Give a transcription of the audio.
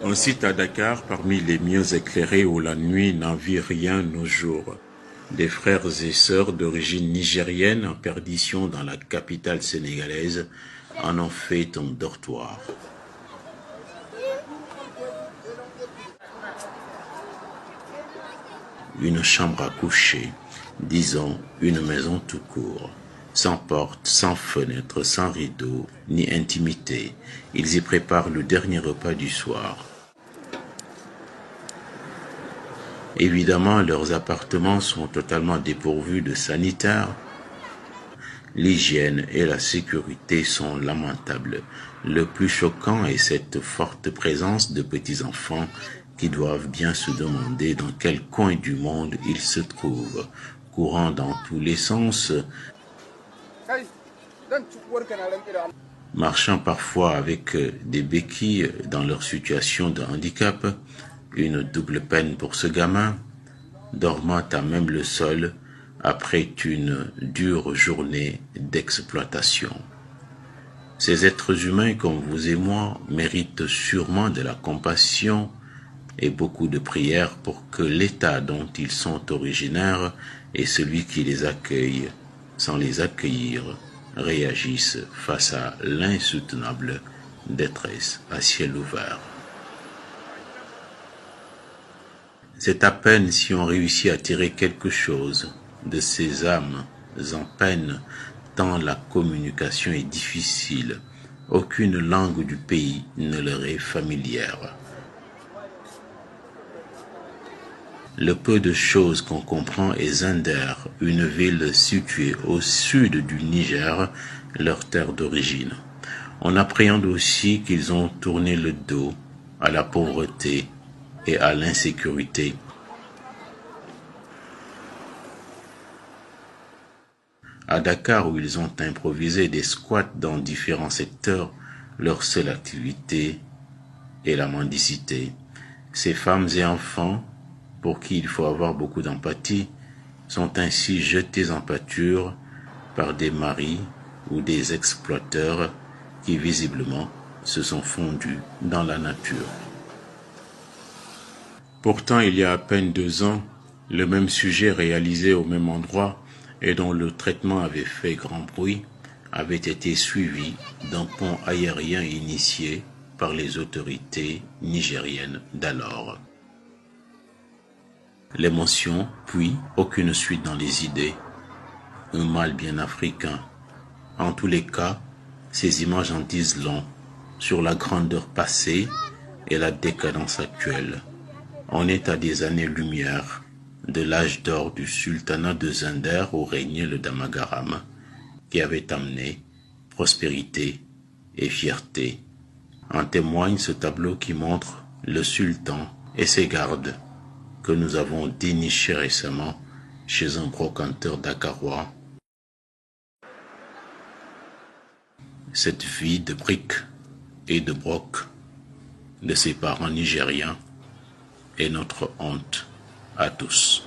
Un site à Dakar parmi les mieux éclairés où la nuit n'en vit rien au jour. Des frères et sœurs d'origine nigérienne en perdition dans la capitale sénégalaise en ont fait un dortoir. Une chambre à coucher, disons une maison tout court. Sans porte, sans fenêtre, sans rideau, ni intimité. Ils y préparent le dernier repas du soir. Évidemment, leurs appartements sont totalement dépourvus de sanitaires. L'hygiène et la sécurité sont lamentables. Le plus choquant est cette forte présence de petits-enfants qui doivent bien se demander dans quel coin du monde ils se trouvent, courant dans tous les sens, marchant parfois avec des béquilles dans leur situation de handicap, une double peine pour ce gamin, dormant à même le sol après une dure journée d'exploitation. Ces êtres humains comme vous et moi méritent sûrement de la compassion et beaucoup de prières pour que l'État dont ils sont originaires et celui qui les accueille, sans les accueillir, réagissent face à l'insoutenable détresse à ciel ouvert. C'est à peine si on réussit à tirer quelque chose de ces âmes en peine, tant la communication est difficile. Aucune langue du pays ne leur est familière. Le peu de choses qu'on comprend est Zinder, une ville située au sud du Niger, leur terre d'origine. On appréhende aussi qu'ils ont tourné le dos à la pauvreté et à l'insécurité. À Dakar, où ils ont improvisé des squats dans différents secteurs, leur seule activité est la mendicité. Ces femmes et enfants, pour qui il faut avoir beaucoup d'empathie, sont ainsi jetés en pâture par des maris ou des exploiteurs qui visiblement se sont fondus dans la nature. Pourtant, il y a à peine 2 ans, le même sujet réalisé au même endroit et dont le traitement avait fait grand bruit avait été suivi d'un pont aérien initié par les autorités nigériennes d'alors. L'émotion, puis aucune suite dans les idées. Un mal bien africain. En tous les cas, ces images en disent long sur la grandeur passée et la décadence actuelle. On est à des années-lumière de l'âge d'or du sultanat de Zinder où régnait le Damagaram, qui avait amené prospérité et fierté. En témoigne ce tableau qui montre le sultan et ses gardes que nous avons déniché récemment chez un brocanteur dakarois. Cette vie de briques et de broc de ses parents nigériens est notre honte à tous.